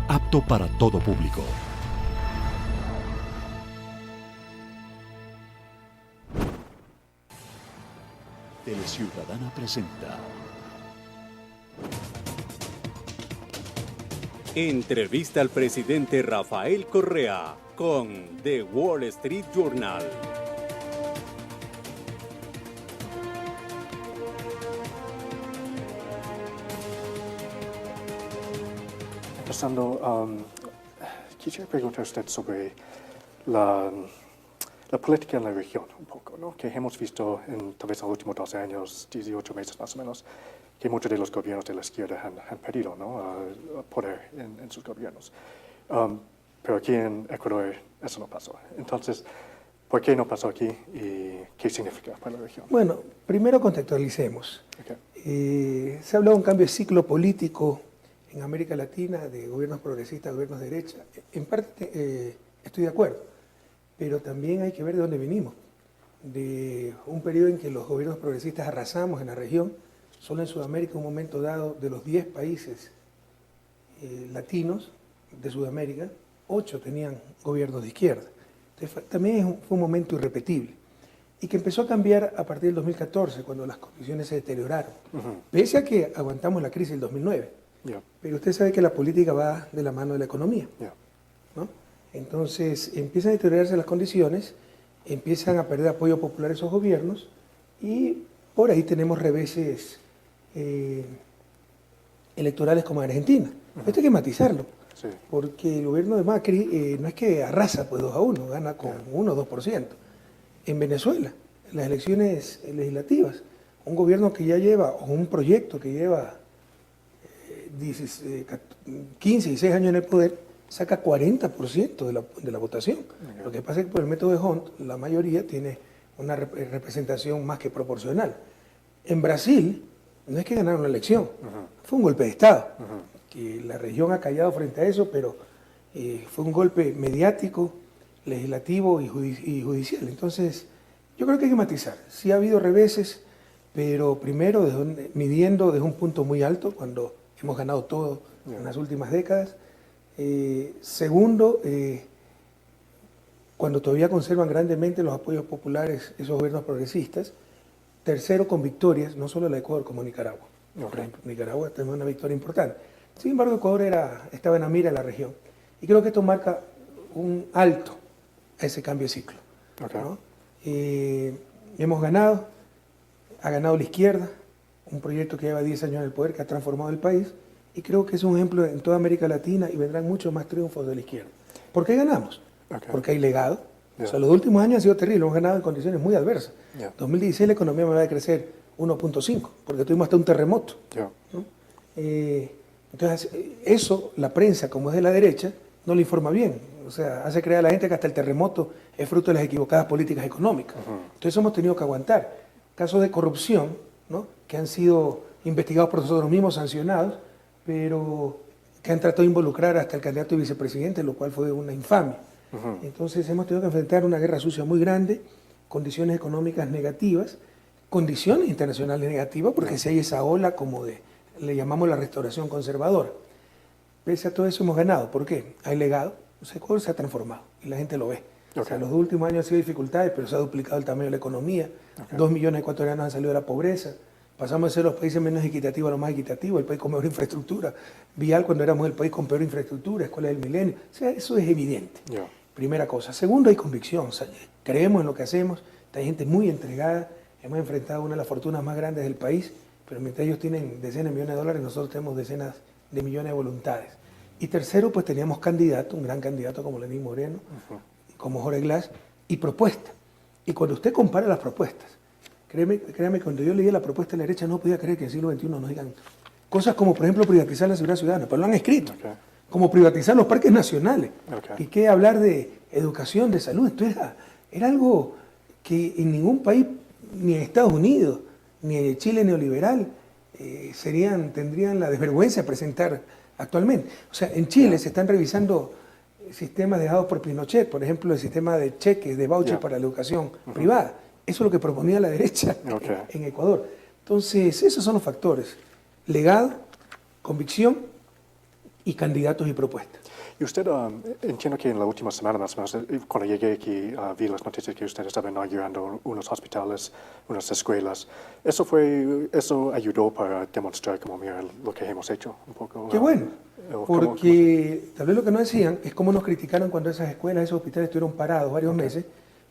apto para todo público. Teleciudadana presenta Entrevista al presidente Rafael Correa con The Wall Street Journal. Quisiera preguntar a usted sobre la política en la región un poco, ¿no? Que hemos visto en tal vez los últimos 12 años, 18 meses más o menos, que muchos de los gobiernos de la izquierda han perdido, ¿no? Poder en sus gobiernos. Pero aquí en Ecuador eso no pasó. Entonces, ¿por qué no pasó aquí y qué significa para la región? Bueno, primero contextualicemos. Okay. Se ha hablado de un cambio de ciclo político en América Latina, de gobiernos progresistas a gobiernos de derecha. En parte estoy de acuerdo, pero también hay que ver de dónde venimos. De un periodo en que los gobiernos progresistas arrasamos en la región, solo en Sudamérica, en un momento dado, de los 10 países latinos de Sudamérica, 8 tenían gobiernos de izquierda. Entonces, también fue un momento irrepetible. Y que empezó a cambiar a partir del 2014, cuando las condiciones se deterioraron. Pese a que aguantamos la crisis del 2009. Yeah. Pero usted sabe que la política va de la mano de la economía. Yeah. ¿No? Entonces empiezan a deteriorarse las condiciones, empiezan a perder apoyo popular esos gobiernos y por ahí tenemos reveses electorales como en Argentina. Esto hay que matizarlo, Sí. porque el gobierno de Macri no es que arrasa pues 2-1, gana con 1 o 2%. En Venezuela, las elecciones legislativas, un gobierno que ya lleva, o un proyecto que lleva 15, 16 años en el poder, saca 40% de la votación. Lo que pasa es que por el método de Hunt, la mayoría tiene una representación más que proporcional. En Brasil, no es que ganaron la elección, fue un golpe de Estado, que la región ha callado frente a eso, pero fue un golpe mediático, legislativo y judicial. Entonces, yo creo que hay que matizar. Sí ha habido reveses, pero primero midiendo desde un punto muy alto, cuando hemos ganado todo en las últimas décadas. Segundo, cuando todavía conservan grandemente los apoyos populares esos gobiernos progresistas. Tercero, con victorias, no solo la de Ecuador, como Nicaragua. Por ejemplo, Nicaragua tenía una victoria importante. Sin embargo, Ecuador estaba en la mira de la región. Y creo que esto marca un alto a ese cambio de ciclo. ¿No? Hemos ganado, ha ganado la izquierda, un proyecto que lleva 10 años en el poder, que ha transformado el país, y creo que es un ejemplo en toda América Latina y vendrán muchos más triunfos de la izquierda. ¿Por qué ganamos? Porque hay legado. O sea, los últimos años han sido terribles, hemos ganado en condiciones muy adversas. 2016 la economía me va a crecer 1.5, porque tuvimos hasta un terremoto. ¿No? Entonces, eso, la prensa, como es de la derecha, no le informa bien. O sea, hace creer a la gente que hasta el terremoto es fruto de las equivocadas políticas económicas. Entonces hemos tenido que aguantar. Casos de corrupción, ¿no? Que han sido investigados por nosotros mismos, sancionados, pero que han tratado de involucrar hasta el candidato y vicepresidente, lo cual fue una infamia. Entonces hemos tenido que enfrentar una guerra sucia muy grande, condiciones económicas negativas, condiciones internacionales negativas, porque si hay esa ola como le llamamos la restauración conservadora. Pese a todo eso hemos ganado. ¿Por qué? Hay legado. O sea, Ecuador se ha transformado y la gente lo ve. O sea, los últimos años han sido dificultades, pero se ha duplicado el tamaño de la economía. 2 millones de ecuatorianos han salido de la pobreza. Pasamos de ser los países menos equitativos a los más equitativos, el país con mejor infraestructura vial cuando éramos el país con peor infraestructura, escuela del milenio. O sea, eso es evidente. Primera cosa. Segundo, hay convicción. O sea, creemos en lo que hacemos. Hay gente muy entregada. Hemos enfrentado una de las fortunas más grandes del país, pero mientras ellos tienen decenas de millones de dólares, nosotros tenemos decenas de millones de voluntades. Y tercero, pues teníamos candidato, un gran candidato como Lenín Moreno, como Jorge Glass, y propuesta. Y cuando usted compara las propuestas, créame, cuando yo leía la propuesta de la derecha no podía creer que en el siglo XXI nos digan cosas como, por ejemplo, privatizar la seguridad ciudadana, pero lo han escrito, como privatizar los parques nacionales, y qué hablar de educación, de salud. Esto era algo que en ningún país, ni en Estados Unidos, ni en Chile neoliberal, tendrían la desvergüenza de presentar actualmente. O sea, en Chile se están revisando sistemas dejados por Pinochet, por ejemplo, el sistema de cheques, de vouchers para la educación privada. Eso es lo que proponía la derecha en Ecuador. Entonces, esos son los factores. Legado, convicción y candidatos y propuestas. Y usted, entiendo que en la última semana más o menos, cuando llegué aquí, vi las noticias que usted estaba inaugurando unos hospitales, unas escuelas. ¿Eso ayudó para demostrar como, mira, lo que hemos hecho un poco? Qué bueno, porque tal vez lo que no decían es cómo nos criticaron cuando esas escuelas, esos hospitales estuvieron parados varios meses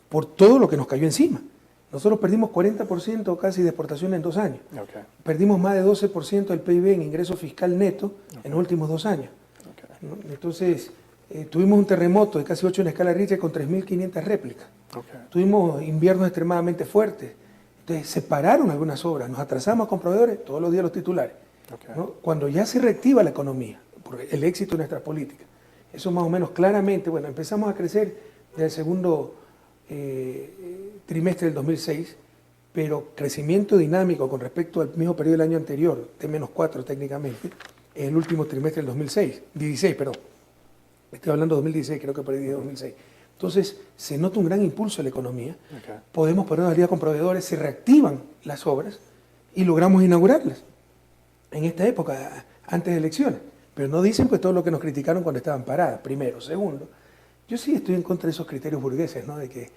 por todo lo que nos cayó encima. Nosotros perdimos 40% casi de exportación en 2 años. Perdimos más de 12% del PIB en ingreso fiscal neto en los últimos 2 años. ¿No? Entonces, tuvimos un terremoto de casi 8 en escala Richter con 3.500 réplicas. Tuvimos inviernos extremadamente fuertes. Entonces, se pararon algunas obras, nos atrasamos con proveedores, todos los días los titulares. ¿No? Cuando ya se reactiva la economía, por el éxito de nuestras políticas, eso más o menos claramente, bueno, empezamos a crecer desde el segundo trimestre del 2006, pero crecimiento dinámico con respecto al mismo periodo del año anterior, T-4 técnicamente, en el último trimestre del 16, perdón. Estoy hablando de 2016, creo que por ahí de 2006. Entonces, se nota un gran impulso en la economía. Podemos ponernos al día con proveedores, se reactivan las obras y logramos inaugurarlas en esta época, antes de elecciones. Pero no dicen pues todo lo que nos criticaron cuando estaban paradas, primero. Segundo, yo sí estoy en contra de esos criterios burgueses, ¿no? De que,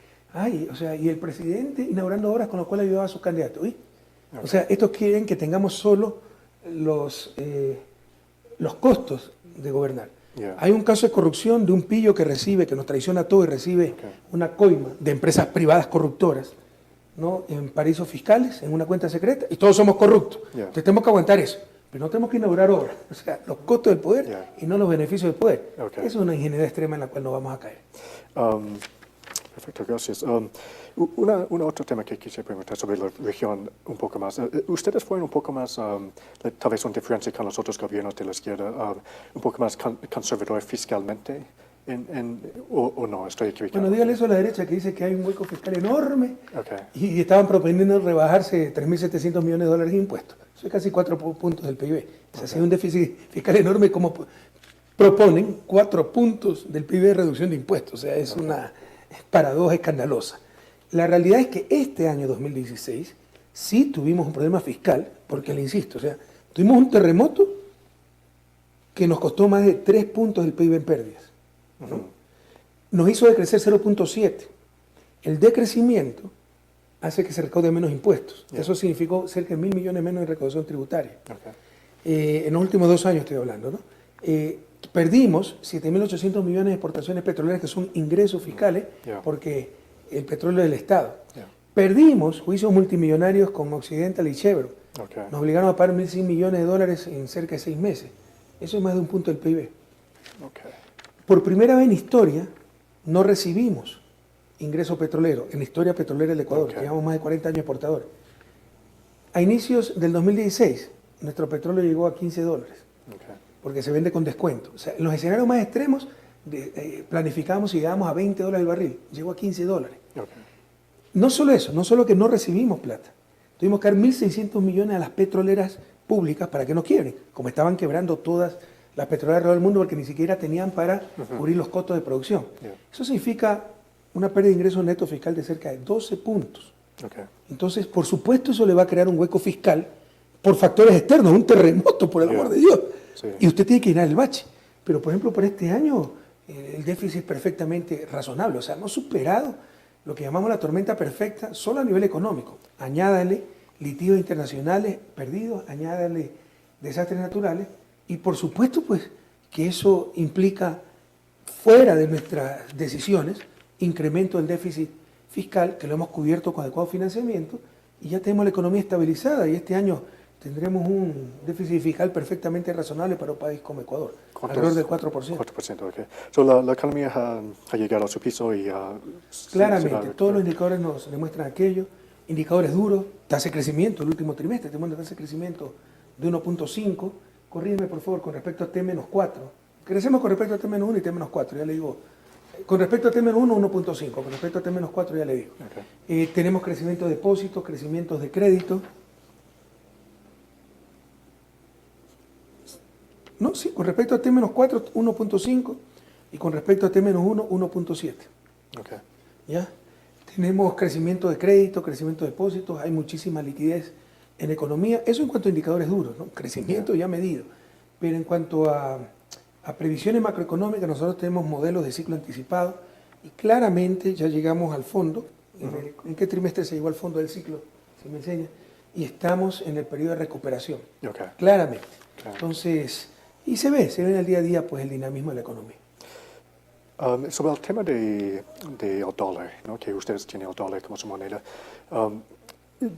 o sea, y el presidente inaugurando obras con lo cual ayudaba a sus candidatos. O sea, estos quieren que tengamos solo los costos de gobernar. Hay un caso de corrupción de un pillo que nos traiciona todo y recibe una coima de empresas privadas corruptoras, ¿no? En paraísos fiscales, en una cuenta secreta, y todos somos corruptos. Entonces tenemos que aguantar eso, pero no tenemos que inaugurar obras. O sea, los costos del poder y no los beneficios del poder. Eso es una ingenuidad extrema en la cual no vamos a caer. Perfecto, gracias. Un otro tema que quisiera preguntar sobre la región un poco más. ¿Ustedes fueron un poco más, tal vez una diferencia con los otros gobiernos de la izquierda, un poco más conservador fiscalmente? ¿O no? ¿Estoy equivocado? Bueno, dígale eso a la derecha que dice que hay un hueco fiscal enorme y estaban proponiendo rebajarse 3.700 millones de dólares de impuestos. Eso es casi 4 puntos del PIB. O sea, si hay un déficit fiscal enorme, como proponen 4 puntos del PIB de reducción de impuestos. O sea, es una paradoja escandalosa. La realidad es que este año 2016 sí tuvimos un problema fiscal, porque le insisto, o sea, tuvimos un terremoto que nos costó más de 3 puntos del PIB en pérdidas, ¿no? Nos hizo decrecer 0.7. El decrecimiento hace que se recaude menos impuestos. Eso significó cerca de 1.000 millones menos de recaudación tributaria. En los últimos 2 años estoy hablando, ¿no? Perdimos 7.800 millones de exportaciones petroleras que son ingresos fiscales porque el petróleo es del Estado. Perdimos juicios multimillonarios con Occidental y Chevron. Nos obligaron a pagar 1.100 millones de dólares en cerca de 6 meses. Eso es más de 1 punto del PIB. Por primera vez en historia no recibimos ingreso petrolero, en la historia petrolera del Ecuador, que llevamos más de 40 años exportadores. A inicios del 2016, nuestro petróleo llegó a $15. Porque se vende con descuento. O sea, en los escenarios más extremos planificamos y llegamos a $20 el barril, llegó a $15. No solo eso, no solo que no recibimos plata, tuvimos que dar 1.600 millones a las petroleras públicas para que no quiebren, como estaban quebrando todas las petroleras alrededor del mundo porque ni siquiera tenían para cubrir los costos de producción. Eso significa una pérdida de ingresos netos fiscal de cerca de 12 puntos. Entonces, por supuesto, eso le va a crear un hueco fiscal por factores externos, un terremoto, por el amor de Dios. Y usted tiene que llenar el bache. Pero, por ejemplo, para este año el déficit es perfectamente razonable. O sea, hemos superado lo que llamamos la tormenta perfecta solo a nivel económico. Añádale litigios internacionales perdidos, añádale desastres naturales. Y, por supuesto, pues, que eso implica, fuera de nuestras decisiones, incremento del déficit fiscal, que lo hemos cubierto con adecuado financiamiento, y ya tenemos la economía estabilizada. Y este año tendremos un déficit fiscal perfectamente razonable para un país como Ecuador, alrededor del 4%. 4%, la economía ha llegado a su piso y... Claramente, todos los indicadores nos demuestran aquello. Indicadores duros, tasa de crecimiento, el último trimestre, tenemos una tasa de crecimiento de 1.5. Corrígeme, por favor, con respecto a T-4. Crecemos con respecto a T-1 y T-4, ya le digo. Con respecto a T-1, 1.5. Con respecto a T-4, ya le digo. Tenemos crecimiento de depósitos, crecimientos de crédito. No, sí, con respecto a T-4, 1.5, y con respecto a T-1, 1.7. ¿Ya? Tenemos crecimiento de crédito, crecimiento de depósitos, hay muchísima liquidez en economía. Eso en cuanto a indicadores duros, ¿no? Crecimiento ya medido. Pero en cuanto a a previsiones macroeconómicas nosotros tenemos modelos de ciclo anticipado y claramente ya llegamos al fondo. ¿En qué trimestre se llegó al fondo del ciclo? Si me enseña. Y estamos en el periodo de recuperación. Okay. Claramente. Claro. Entonces, y se ve en el día a día pues el dinamismo de la economía. Sobre el tema del dólar, ¿no? Que ustedes tienen el dólar como su moneda,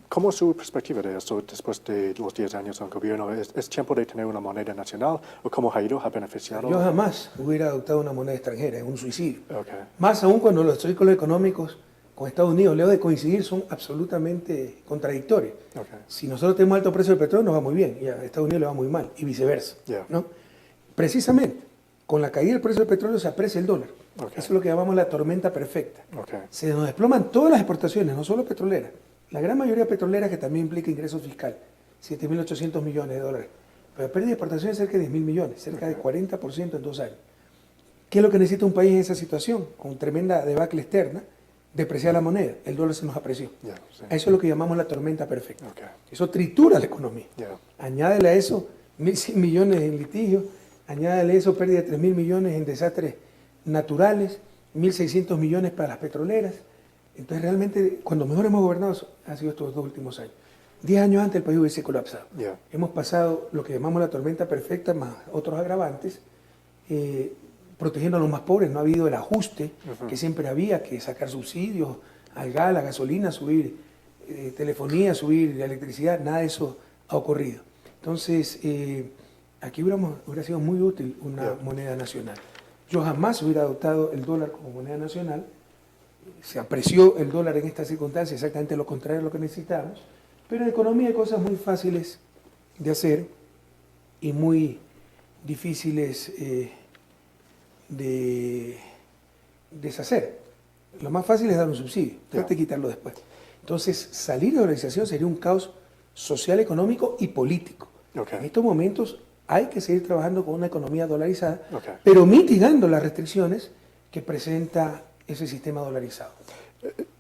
¿cómo es su perspectiva de eso después de los 10 años del gobierno? ¿Es tiempo de tener una moneda nacional o cómo ha ido, ha beneficiado? Yo jamás hubiera adoptado una moneda extranjera, es un suicidio. Okay. Más aún cuando los círculos económicos con Estados Unidos, lejos de coincidir, son absolutamente contradictorios. Okay. Si nosotros tenemos alto precio del petróleo, nos va muy bien, y a Estados Unidos le va muy mal, y viceversa. Yeah. ¿No? Precisamente, con la caída del precio del petróleo se aprecia el dólar. Okay. Eso es lo que llamamos la tormenta perfecta. Okay. Se nos desploman todas las exportaciones, no solo petroleras. La gran mayoría petrolera que también implica ingreso fiscal, 7.800 millones de dólares. Pero la pérdida de exportaciones es cerca de 10.000 millones, cerca de 40% en 2 años. ¿Qué es lo que necesita un país en esa situación? Con tremenda debacle externa, depreciar la moneda. El dólar se nos apreció. Yeah, sí. Eso es lo que llamamos la tormenta perfecta. Okay. Eso tritura la economía. Yeah. Añádele a eso 1.100 millones en litigios, añádele a eso pérdida de 3.000 millones en desastres naturales, 1.600 millones para las petroleras. Entonces realmente cuando mejor hemos gobernado ha sido estos 2 últimos años. 10 años antes el país hubiese colapsado. Yeah. Hemos pasado lo que llamamos la tormenta perfecta más otros agravantes, protegiendo a los más pobres. No ha habido el ajuste que siempre había, que sacar subsidios al gas, a la gasolina, subir telefonía, subir la electricidad. Nada de eso ha ocurrido. Entonces, aquí hubiera sido muy útil una moneda nacional. Yo jamás hubiera adoptado el dólar como moneda nacional. Se apreció el dólar en estas circunstancias, exactamente lo contrario de lo que necesitamos. Pero en economía hay cosas muy fáciles de hacer y muy difíciles de deshacer. Lo más fácil es dar un subsidio, trate de quitarlo después. Entonces, salir de la dolarización sería un caos social, económico y político. Okay. En estos momentos hay que seguir trabajando con una economía dolarizada, Okay. pero mitigando las restricciones que presenta ese sistema dolarizado.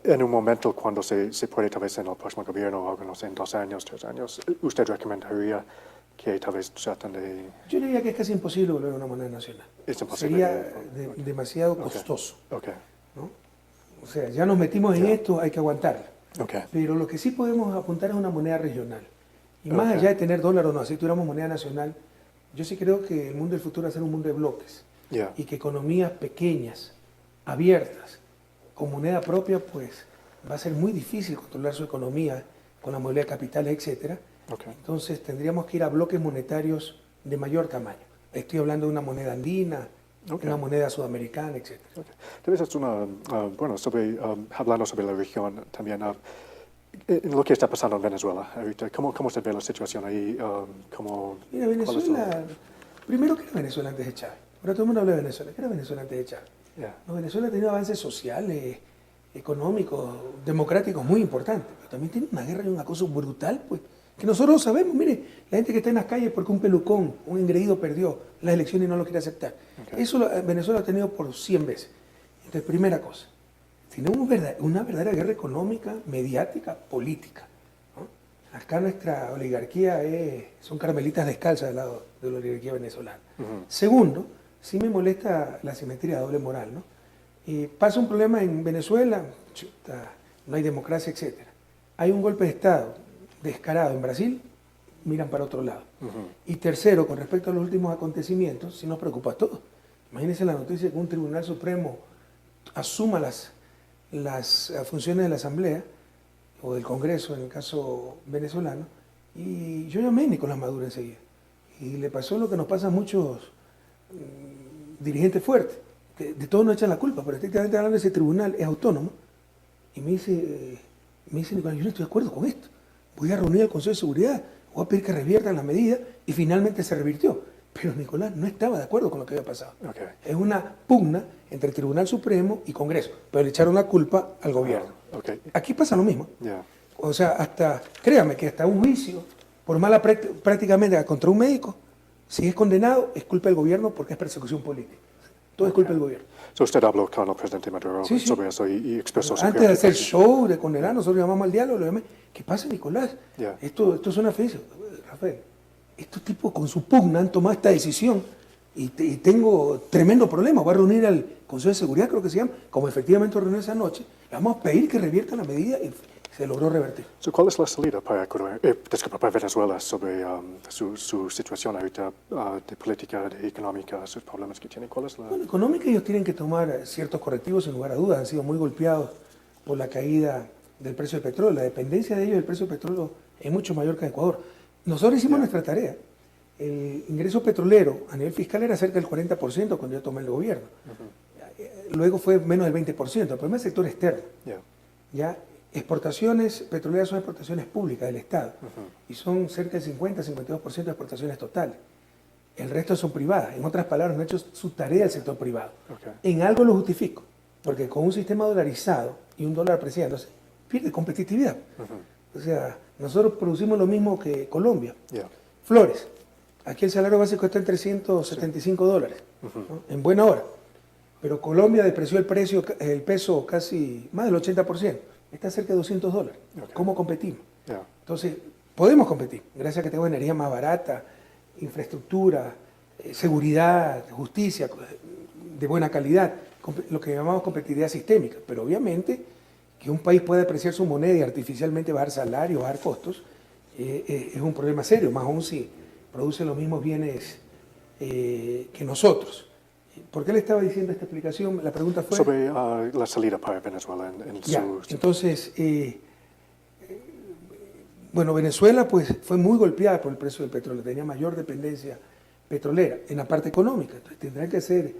En un momento cuando se puede, tal vez en el próximo gobierno, o no sé, en 2 años, 3 años, ¿usted recomendaría que tal vez traten de...? Yo diría que es casi imposible volver a una moneda nacional. Es imposible. Sería demasiado Okay. costoso. Okay. ¿No? O sea, ya nos metimos en esto, hay que aguantarla. Okay. Pero lo que sí podemos apuntar es una moneda regional. Y más Okay. allá de tener dólar o no, si tuviéramos moneda nacional, yo sí creo que el mundo del futuro va a ser un mundo de bloques. Yeah. Y que economías pequeñas, abiertas, con moneda propia, pues va a ser muy difícil controlar su economía con la movilidad de capitales, etcétera. Okay. Entonces tendríamos que ir a bloques monetarios de mayor tamaño. Estoy hablando de una moneda andina, Okay. una moneda sudamericana, etcétera. Okay. Tal vez es una, bueno, hablando sobre la región también, en lo que está pasando en Venezuela ahorita, ¿cómo se ve la situación ahí? Mira, Venezuela, primero, ¿qué era Venezuela antes de Chávez? Ahora todo el mundo habla de Venezuela. ¿Qué era Venezuela antes de Chávez? Yeah. No, Venezuela ha tenido avances sociales, económicos, democráticos muy importantes, pero también tiene una guerra y un acoso brutal, pues, que nosotros lo sabemos. Mire, la gente que está en las calles porque un pelucón, un engreído perdió las elecciones y no lo quiere aceptar. Okay. Eso Venezuela ha tenido por 100 veces. Entonces, primera cosa, tenemos una verdadera guerra económica, mediática, política, ¿no? Acá nuestra oligarquía son carmelitas descalzas del lado de la oligarquía venezolana. Segundo, sí me molesta la simetría de doble moral, ¿no? Pasa un problema en Venezuela, chuta, no hay democracia, etc. Hay un golpe de Estado descarado en Brasil, miran para otro lado. Y tercero, con respecto a los últimos acontecimientos, sí nos preocupa a todos. Imagínense la noticia de que un Tribunal Supremo asuma las funciones de la Asamblea o del Congreso, en el caso venezolano, y yo llamé a Nicolás Maduro enseguida. Y le pasó lo que nos pasa a muchos dirigentes fuertes, que de todo no echan la culpa, pero estrictamente hablando, ese tribunal es autónomo. Y me dice Nicolás, yo no estoy de acuerdo con esto. Voy a reunir al Consejo de Seguridad, voy a pedir que reviertan las medidas, y finalmente se revirtió. Pero Nicolás no estaba de acuerdo con lo que había pasado. Okay. Es una pugna entre el Tribunal Supremo y Congreso, pero le echaron la culpa al gobierno. Okay. Aquí pasa lo mismo. Yeah. O sea, créame que hasta un juicio por mala prácticamente contra un médico, si es condenado, es culpa del gobierno porque es persecución política. Todo es culpa del gobierno. So usted habló con el presidente Maduro Sí, sí. sobre eso y expresó su Antes de hacer preocupación. show, de condenar, nosotros llamamos al diálogo, le llamé, ¿qué pasa, Nicolás? Yeah. Esto suena feo. Rafael, estos tipos con su pugna han tomado esta decisión y tengo tremendo problema. Voy a reunir al Consejo de Seguridad, creo que se llama, como efectivamente reunió esa noche. Le vamos a pedir que reviertan la medida y se logró revertir. ¿Cuál es la salida para Ecuador, disculpa, para Venezuela sobre su situación ahorita de política, de económica, sus problemas que tiene? ¿Cuál es la...? Bueno, económica ellos tienen que tomar ciertos correctivos, sin lugar a dudas. Han sido muy golpeados por la caída del precio del petróleo. La dependencia de ellos del precio del petróleo es mucho mayor que en Ecuador. Nosotros hicimos nuestra tarea. El ingreso petrolero a nivel fiscal era cerca del 40% cuando yo tomé el gobierno. Luego fue menos del 20%. El problema es el sector externo. Ya exportaciones petroleras son exportaciones públicas del Estado y son cerca del 50-52% de exportaciones totales. El resto son privadas. En otras palabras, no ha hecho su tarea el sector privado. En algo lo justifico, porque con un sistema dolarizado y un dólar apreciándose, pierde competitividad. O sea, nosotros producimos lo mismo que Colombia. Flores. Aquí el salario básico está en $375, ¿no? En buena hora. Pero Colombia depreció el peso casi más del 80%. Está cerca de $200. ¿Cómo competimos? Entonces, podemos competir, gracias a que tenemos energía más barata, infraestructura, seguridad, justicia, de buena calidad, lo que llamamos competitividad sistémica. Pero obviamente que un país pueda apreciar su moneda y artificialmente bajar salarios, bajar costos, es un problema serio, más aún si produce los mismos bienes que nosotros. ¿Por qué le estaba diciendo esta explicación? La pregunta fue... Sobre la salida para Venezuela en su... Entonces, bueno, Venezuela pues fue muy golpeada por el precio del petróleo, tenía mayor dependencia petrolera en la parte económica, entonces tendrán que ser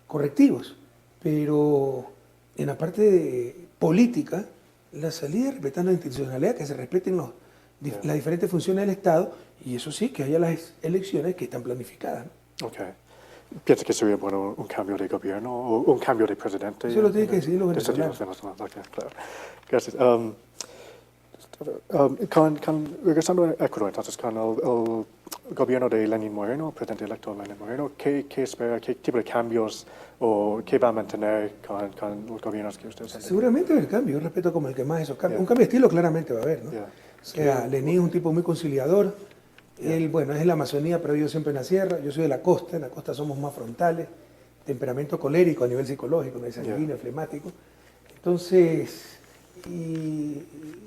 correctivos, pero en la parte política, la salida respetando la institucionalidad, que se respeten las diferentes funciones del Estado, y eso sí, que haya las elecciones que están planificadas, ¿no? ¿Piensa que sería bueno un cambio de gobierno o un cambio de presidente? Eso lo tiene que decir los venezolanos. Claro. Gracias. Regresando a Ecuador, entonces, con el gobierno de Lenín Moreno, el presidente electo Lenín Moreno, ¿qué espera, qué tipo de cambios o qué va a mantener con los gobiernos que ustedes han tenido? Seguramente va a haber cambio, yo respeto como el que más esos cambios. Un cambio de estilo claramente va a haber, ¿no? O sea, Lenín es un tipo muy conciliador. Él, bueno, es de la Amazonía, pero vivió siempre en la sierra. Yo soy de la costa somos más frontales, temperamento colérico a nivel psicológico, no es sanguíneo, flemático. Entonces,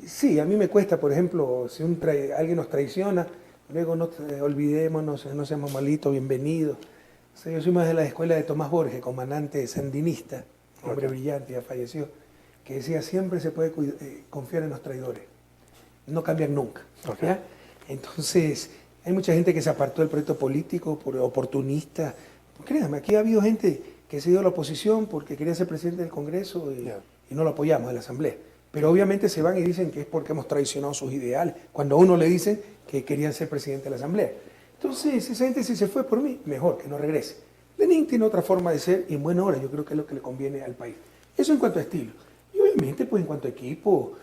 sí, a mí me cuesta, por ejemplo, si alguien nos traiciona, luego no olvidémonos, no seamos malitos, bienvenidos. O sea, yo soy más de la escuela de Tomás Borges, comandante sandinista, hombre brillante, ya falleció, que decía, siempre se puede confiar en los traidores, no cambian nunca. ¿Ya? Entonces, hay mucha gente que se apartó del proyecto político por oportunista. Créanme, aquí ha habido gente que se dio a la oposición porque quería ser presidente del Congreso y no lo apoyamos en la Asamblea. Pero obviamente se van y dicen que es porque hemos traicionado sus ideales, cuando a uno le dicen que querían ser presidente de la Asamblea. Entonces, esa gente si se fue por mí, mejor que no regrese. Lenín tiene otra forma de ser y en buena hora, yo creo que es lo que le conviene al país. Eso en cuanto a estilo. Y obviamente, pues en cuanto a equipo,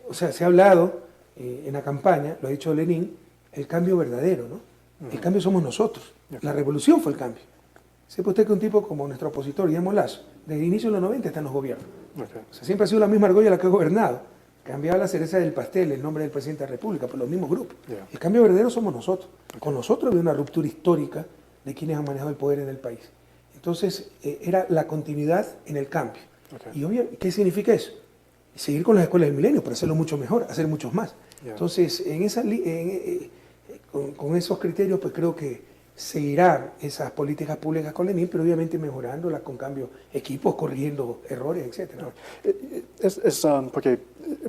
o sea, se ha hablado en la campaña, lo ha dicho Lenín, el cambio verdadero, ¿no? El cambio somos nosotros. La revolución fue el cambio. Sepa usted que un tipo como nuestro opositor, Guillermo Lasso, desde el inicio de los 90 está en los gobiernos. O sea, siempre ha sido la misma argolla la que ha gobernado. Cambiaba la cereza del pastel, el nombre del presidente de la República, por los mismos grupos. El cambio verdadero somos nosotros. Con nosotros había una ruptura histórica de quienes han manejado el poder en el país. Entonces, era la continuidad en el cambio. Y obviamente, ¿qué significa eso? Seguir con las escuelas del milenio, pero hacerlo mucho mejor, hacer muchos más. Entonces, con esos criterios, pues creo que seguirán esas políticas públicas con Lenín, pero obviamente mejorándolas con cambio equipos, corrigiendo errores, etc. Porque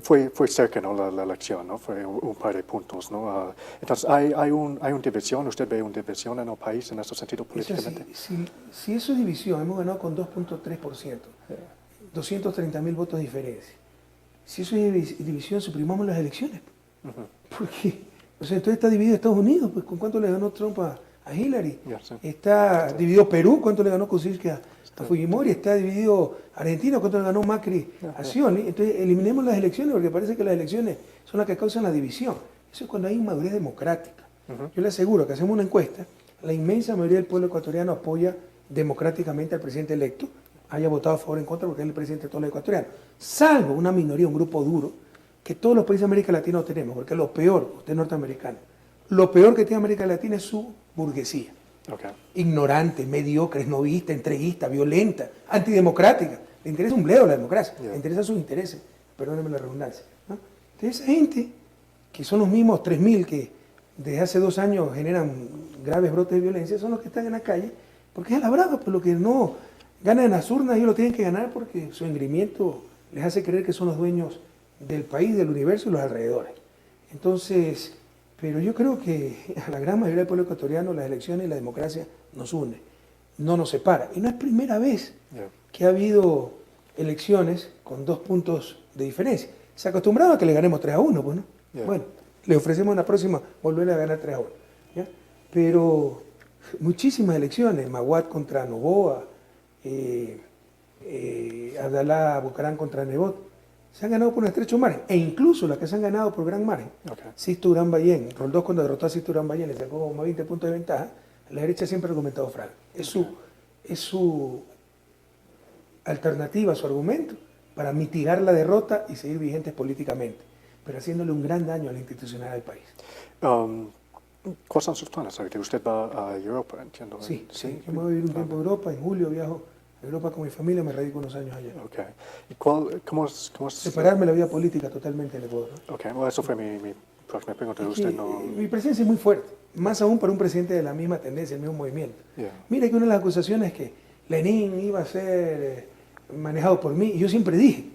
fue cerca, ¿no? la elección, ¿no? Fue un par de puntos, ¿no? Entonces, ¿hay una división? ¿Usted ve una división en el país en ese sentido políticamente? Si eso es división, hemos ganado con 2.3%, 230.000 votos de diferencia. Si eso es división, suprimamos las elecciones. Porque, o sea, entonces está dividido Estados Unidos, pues ¿con cuánto le ganó Trump a Hillary? Está dividido Perú, ¿cuánto le ganó Kuczynski a Fujimori? Está dividido Argentina, ¿cuánto le ganó Macri a Scioli? Entonces eliminemos las elecciones porque parece que las elecciones son las que causan la división. Eso es cuando hay inmadurez democrática. Yo le aseguro que hacemos una encuesta, la inmensa mayoría del pueblo ecuatoriano apoya democráticamente al presidente electo, haya votado a favor o en contra porque es el presidente de todos los ecuatorianos, salvo una minoría, un grupo duro, que todos los países de América Latina no tenemos, porque lo peor, usted es norteamericano, lo peor que tiene América Latina es su burguesía. Okay. Ignorante, mediocre, esnovista, entreguista, violenta, antidemocrática. Le interesa un bledo la democracia, Yeah. le interesa sus intereses, perdónenme la redundancia, ¿no? Entonces, esa gente, que son los mismos 3.000 que desde hace 2 años generan graves brotes de violencia, son los que están en la calle, porque es a la brava, por lo que no ganan en las urnas, ellos lo tienen que ganar porque su engreimiento les hace creer que son los dueños del país, del universo y los alrededores. Entonces, pero yo creo que a la gran mayoría del pueblo ecuatoriano las elecciones y la democracia nos une, no nos separa. Y no es primera vez Yeah. que ha habido elecciones con 2 puntos de diferencia. Se acostumbraba a que le ganemos 3-1, pues, ¿no? Yeah. Bueno, le ofrecemos en la próxima volverle a ganar 3-1. ¿Ya? Pero muchísimas elecciones, Maguat contra Novoa, Abdalá Bucarán contra Nebot, se han ganado por un estrecho margen, e incluso las que se han ganado por gran margen. Okay. Sisto Urán Ballén, Roldós cuando derrotó a Sisto Urán Ballén le sacó como 20 puntos de ventaja, la derecha siempre ha argumentado fraude. Es su alternativa, su argumento, para mitigar la derrota y seguir vigentes políticamente, pero haciéndole un gran daño a la institucionalidad del país. ¿Cuáles son sus planes ahorita? ¿Usted va a Europa, entiendo? Sí, yo me voy a vivir un tiempo a Europa, en julio viajo a Europa con mi familia, me radico unos años allá. Okay. ¿Y cómo es? Separarme de la vida política totalmente del Ecuador, ¿no? Okay, bueno, eso fue mi próxima pregunta. Usted no... Mi presencia es muy fuerte, más aún para un presidente de la misma tendencia, el mismo movimiento. Yeah. Mira que una de las acusaciones es que Lenin iba a ser manejado por mí, y yo siempre dije,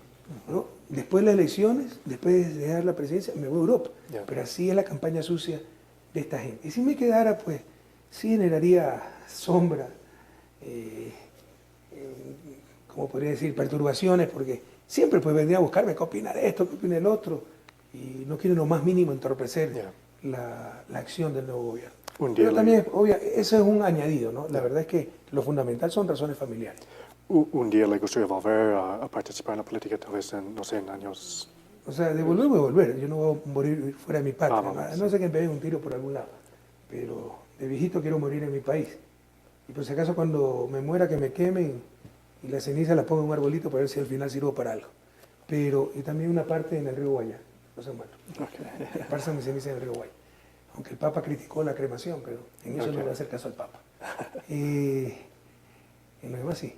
¿no? Después de las elecciones, después de dejar la presidencia, me voy a Europa. Yeah. Pero así es la campaña sucia de esta gente. Y si me quedara, pues, sí generaría sombra, como podría decir, perturbaciones, porque siempre pues vendría a buscarme qué opina de esto, qué opina del otro, y no quiero en lo más mínimo entorpecer Yeah. la acción del nuevo gobierno. Un día Pero le- también, eso es un añadido, ¿no? La verdad es que lo fundamental son razones familiares. Un día le gustaría volver a participar en la política, tal vez en, no sé, en años... O sea, de volver voy a volver. Yo no voy a morir fuera de mi patria. Vamos. No sé que me peguen un tiro por algún lado. Pero de viejito quiero morir en mi país. Y por si acaso cuando me muera que me quemen y la ceniza la ponga en un arbolito para ver si al final sirvo para algo. Pero, y también una parte en el río Guayá. No se muerto. Okay. Esparza mi ceniza en el río Guayá. Aunque el Papa criticó la cremación, pero en eso Ok. no le voy a hacer caso al Papa. En lo demás sí.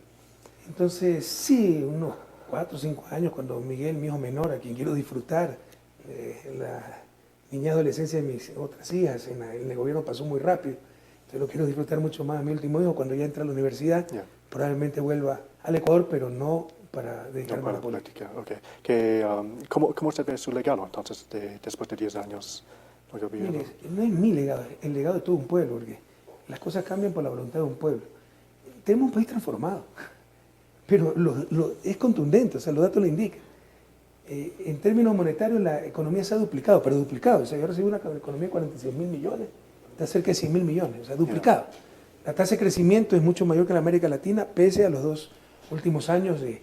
Entonces, sí, unos 4 o 5 años, cuando Miguel, mi hijo menor, a quien quiero disfrutar, la niñez y adolescencia de mis otras hijas, en el gobierno pasó muy rápido, entonces lo quiero disfrutar mucho más a mi último hijo, cuando ya entra a la universidad, Yeah. probablemente vuelva al Ecuador, pero no para No dedicarme a para la la política. política, ok. ¿Cómo usted ve su legado, entonces, después de 10 años de gobierno? Mire, no es mi legado, es el legado de todo un pueblo, porque las cosas cambian por la voluntad de un pueblo. Tenemos un país transformado, pero es contundente, o sea, los datos lo indican. En términos monetarios, la economía se ha duplicado, pero duplicado. O sea, yo recibí una economía de 46.000 millones, está cerca de 100.000 millones, o sea, duplicado. La tasa de crecimiento es mucho mayor que la América Latina, pese a los 2 últimos años de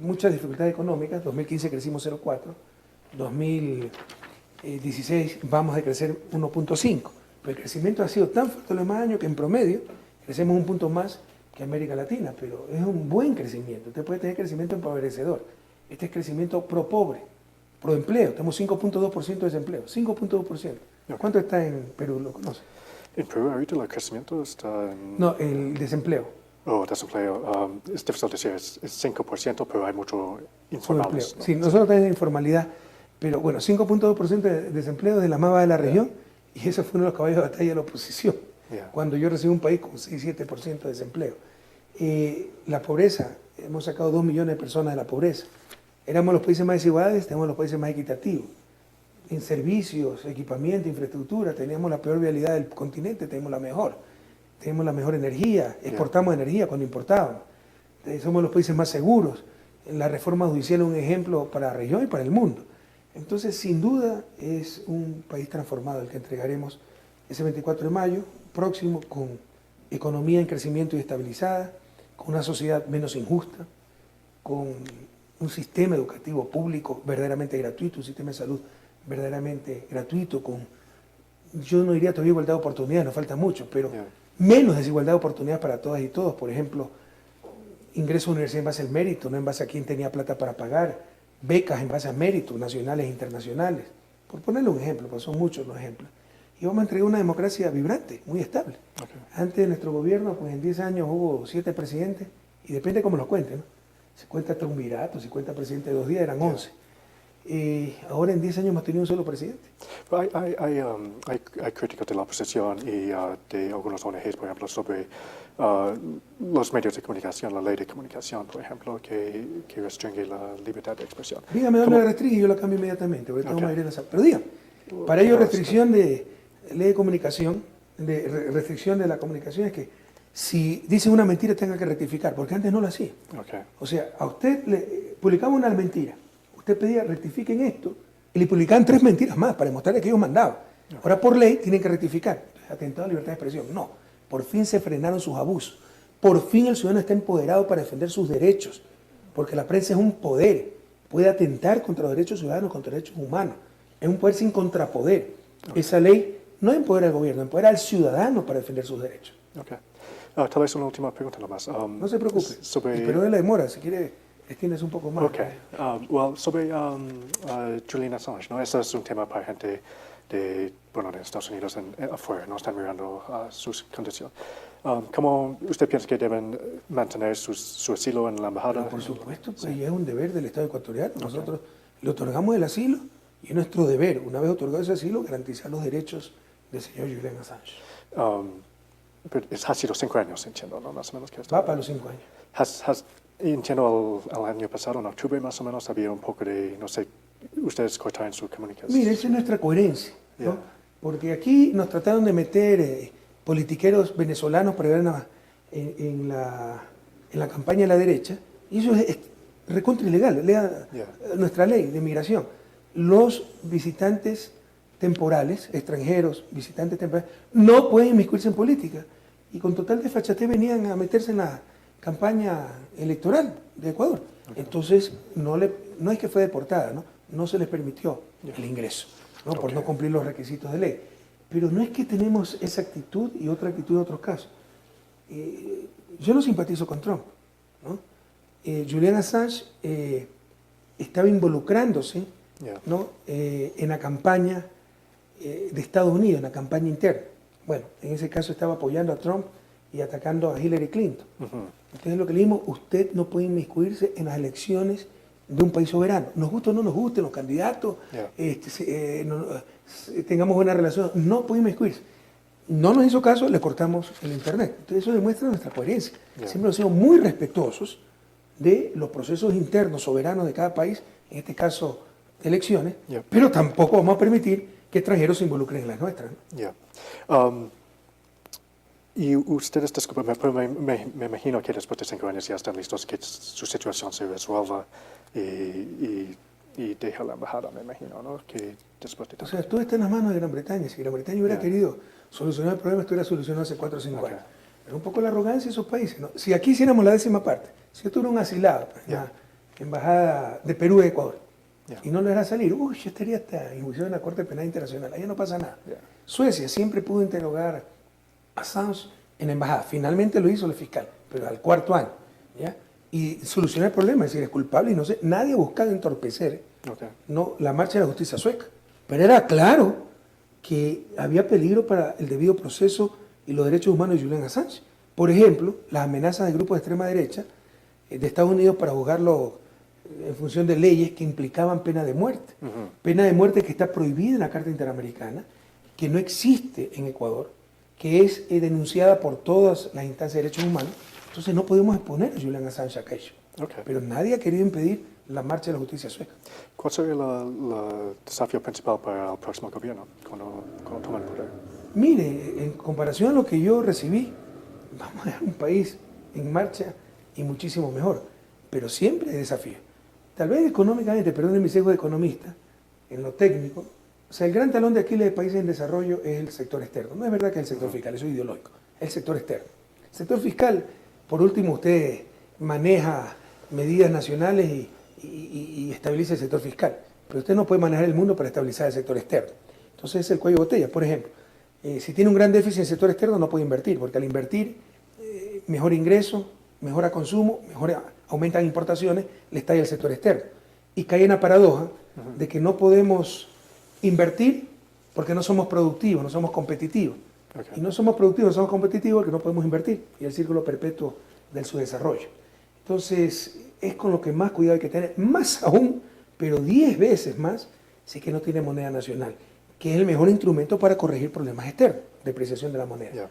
muchas dificultades económicas. 2015 crecimos 0,4, 2016 vamos a crecer 1,5. Pero el crecimiento ha sido tan fuerte los demás años que en promedio crecemos un punto más que América Latina, pero es un buen crecimiento. Usted puede tener crecimiento empobrecedor. Este es crecimiento pro pobre, pro empleo. Tenemos 5,2% de desempleo, 5,2%. ¿Cuánto está en Perú? ¿Lo conoce? En Perú ahorita el crecimiento está en... No, el desempleo. Oh, desempleo. Es difícil decir, es 5%, pero hay mucho informales. Subempleo. ¿no? Sí, nosotros tenemos informalidad, pero bueno, 5,2% de desempleo de la más baja de la región, y eso fue uno de los caballos de batalla de la oposición, Yeah. cuando yo recibí un país con 6-7% de desempleo. La pobreza, hemos sacado 2 millones de personas de la pobreza. Éramos los países más desiguales, tenemos los países más equitativos. En servicios, equipamiento, infraestructura, teníamos la peor vialidad del continente, tenemos la mejor. Tenemos la mejor energía, exportamos energía cuando importábamos. Somos los países más seguros. La reforma judicial es un ejemplo para la región y para el mundo. Entonces, sin duda, es un país transformado el que entregaremos ese 24 de mayo próximo, con economía en crecimiento y estabilizada, con una sociedad menos injusta, con un sistema educativo público verdaderamente gratuito, un sistema de salud verdaderamente gratuito, con, yo no diría todavía igualdad de oportunidades, nos falta mucho, pero menos desigualdad de oportunidades para todas y todos. Por ejemplo, ingreso a la universidad en base al mérito, no en base a quién tenía plata para pagar, becas en base a méritos nacionales e internacionales, por ponerle un ejemplo, pues son muchos los ejemplos. y vamos a entregar una democracia vibrante, muy estable. Okay. Antes de nuestro gobierno, pues en 10 años hubo 7 presidentes, y depende cómo los cuenten, ¿no? Si cuenta triunvirato, si cuenta presidente de 2 días, eran 11. Ahora en 10 años hemos tenido un solo presidente. Hay críticas de la oposición y de algunos ONGs, por ejemplo, sobre los medios de comunicación, la ley de comunicación, por ejemplo, que restringe la libertad de expresión. Dígame dónde la restringe y yo la cambio inmediatamente, porque tengo mayoría en la sala. Pero dígame, para ello restricción de ley de comunicación, restricción de la comunicación es que si dice una mentira tenga que rectificar, porque antes no lo hacía. Okay. O sea, a usted le publicaba una mentira, usted pedía rectifiquen esto, y le publicaban 3 mentiras más para demostrarle que ellos mandaban. Ahora por ley tienen que rectificar. Atentado a la libertad de expresión. No, por fin se frenaron sus abusos. Por fin el ciudadano está empoderado para defender sus derechos, porque la prensa es un poder, puede atentar contra los derechos ciudadanos, contra los derechos humanos. Es un poder sin contrapoder. Esa ley no empodera al gobierno, empodera al ciudadano para defender sus derechos. Okay. Tal vez una última pregunta nomás. No se preocupe, pero de la demora, si quiere, extiendes un poco más. Okay. Sobre Julian Assange, ¿no? Eso es un tema para gente de Estados Unidos afuera, no están mirando su condición. ¿Cómo usted piensa que deben mantener su asilo en la embajada? Pero por supuesto, pues ya es un deber del Estado ecuatoriano. Nosotros le otorgamos el asilo y es nuestro deber, una vez otorgado ese asilo, garantizar los derechos del señor Julian Assange. Pero ha sido 5 años, entiendo, ¿no? Más o menos. Va para los 5 años. Entiendo, el año pasado, en octubre más o menos, había un poco de, no sé, ustedes cortaron su comunicación. Mire, esa es nuestra coherencia, ¿no? Porque aquí nos trataron de meter politiqueros venezolanos para ver en la campaña de la derecha, y eso es recontra ilegal. Lea nuestra ley de migración. Los visitantes temporales, extranjeros, visitantes temporales, no pueden inmiscuirse en política. Y con total desfachatez venían a meterse en la campaña electoral de Ecuador. Entonces, no es que fue deportada, no se les permitió el ingreso, por no cumplir los requisitos de ley. Pero no es que tenemos esa actitud y otra actitud en otros casos. Yo no simpatizo con Trump, ¿no? Julian Assange estaba involucrándose en la campaña de Estados Unidos, en la campaña interna. Bueno, en ese caso estaba apoyando a Trump y atacando a Hillary Clinton. Entonces lo que le dijimos, usted no puede inmiscuirse en las elecciones de un país soberano. Nos guste o no nos gusten los candidatos, tengamos buena relación, no puede inmiscuirse. No nos hizo caso, le cortamos el internet. Entonces eso demuestra nuestra coherencia. Siempre hemos sido muy respetuosos de los procesos internos soberanos de cada país, en este caso elecciones, pero tampoco vamos a permitir que extranjeros se involucren en las nuestras, ¿no? Y ustedes, disculpen, pero me imagino que después de 5 años ya están listos, que su situación se resuelva y deja la embajada, me imagino, ¿no? Que después de... O sea, todo está en las manos de Gran Bretaña. Si Gran Bretaña hubiera querido solucionar el problema, estuviera solucionado hace 4 o 5 años. Pero un poco la arrogancia de esos países, ¿no? Si aquí hiciéramos la 10ª parte, si yo tuviera un asilado en la embajada de Perú y Ecuador, y no le deja salir, yo estaría hasta enjuiciado en la Corte Penal Internacional, allá no pasa nada. Suecia siempre pudo interrogar a Assange en la embajada, finalmente lo hizo el fiscal, pero al 4º año, ¿ya? Y solucionar el problema, es decir, es culpable y no sé, nadie ha buscado entorpecer la marcha de la justicia sueca, pero era claro que había peligro para el debido proceso y los derechos humanos de Julian Assange. Por ejemplo, las amenazas de grupos de extrema derecha de Estados Unidos para juzgarlo en función de leyes que implicaban pena de muerte. Pena de muerte que está prohibida en la Carta Interamericana, que no existe en Ecuador, que es denunciada por todas las instancias de derechos humanos. Entonces no podemos exponer a Julian Assange a aquello. Pero nadie ha querido impedir la marcha de la justicia sueca. ¿Cuál sería el desafío principal para el próximo gobierno cuando tomen el poder? Mire, en comparación a lo que yo recibí, vamos a dejar un país en marcha y muchísimo mejor. Pero siempre hay desafío. Tal vez económicamente, perdonen mi sesgo de economista, en lo técnico, o sea, el gran talón de Aquiles de países en desarrollo es el sector externo. No es verdad que es el sector fiscal, eso es ideológico. Es el sector externo. El sector fiscal, por último, usted maneja medidas nacionales y estabiliza el sector fiscal. Pero usted no puede manejar el mundo para estabilizar el sector externo. Entonces es el cuello de botella. Por ejemplo, si tiene un gran déficit en el sector externo no puede invertir, porque al invertir mejora ingreso, mejora consumo, aumentan importaciones, le estalla el sector externo. Y cae en la paradoja de que no podemos invertir porque no somos productivos, no somos competitivos. Ok. Y no somos productivos, no somos competitivos porque no podemos invertir. Y el círculo perpetuo del subdesarrollo. Entonces, es con lo que más cuidado hay que tener. Más aún, pero 10 veces más, si es que no tiene moneda nacional, que es el mejor instrumento para corregir problemas externos, depreciación de la moneda. Yeah.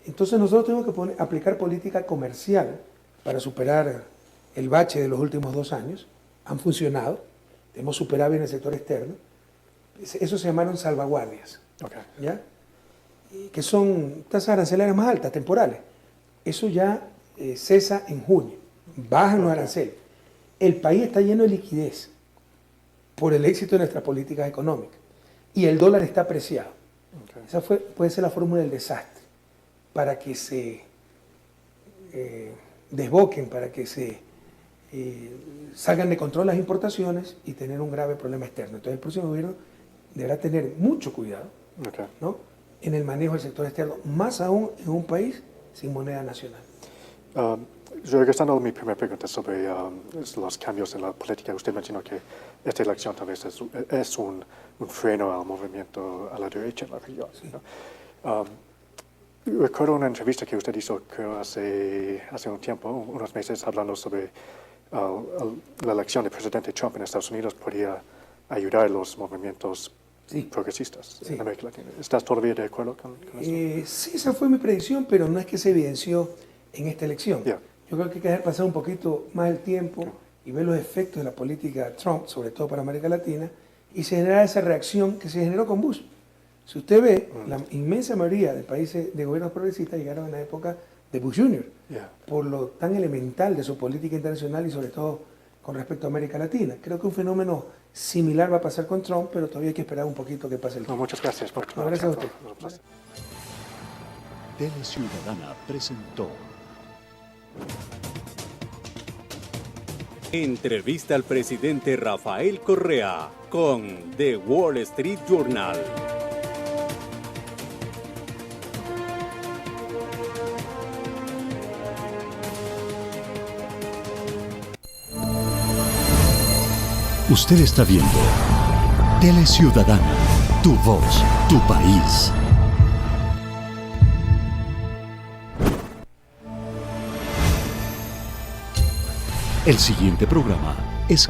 Entonces, nosotros tenemos que aplicar política comercial para superar el bache de los últimos 2 años. Han funcionado, hemos superado en el sector externo. Eso se llamaron salvaguardias, Ok. ¿ya? Que son tasas arancelarias más altas, temporales. Eso ya cesa en junio, bajan los aranceles. El país está lleno de liquidez por el éxito de nuestras políticas económicas y el dólar está apreciado. Ok. Esa puede ser la fórmula del desastre para que se desboquen, para que se salgan de control las importaciones y tener un grave problema externo. Entonces el próximo gobierno deberá tener mucho cuidado, Ok. ¿no?, en el manejo del sector externo, más aún en un país sin moneda nacional. Regresando a mi primera pregunta sobre los cambios en la política, usted mencionó que esta elección tal vez es un freno al movimiento a la derecha en la región, Sí. ¿no? Recuerdo una entrevista que usted hizo, creo, hace un tiempo, unos meses, hablando sobre la elección del presidente Trump en Estados Unidos podría ayudar a los movimientos Sí. progresistas Sí. en América Latina. ¿Estás todavía de acuerdo con eso? Sí, esa fue mi predicción, pero no es que se evidenció en esta elección. Yeah. Yo creo que hay que dejar pasar un poquito más el tiempo y ver los efectos de la política Trump, sobre todo para América Latina, y se generar esa reacción que se generó con Bush. Si usted ve, la inmensa mayoría de países de gobiernos progresistas llegaron en la época de Bush Jr., Yeah. por lo tan elemental de su política internacional y sobre todo con respecto a América Latina. Creo que un fenómeno similar va a pasar con Trump, pero todavía hay que esperar un poquito que pase el No, tiempo. muchas gracias. por No, gracias a usted. Tele Ciudadana presentó Entrevista al presidente Rafael Correa con The Wall Street Journal. Usted está viendo Tele Ciudadana, tu voz, tu país. El siguiente programa es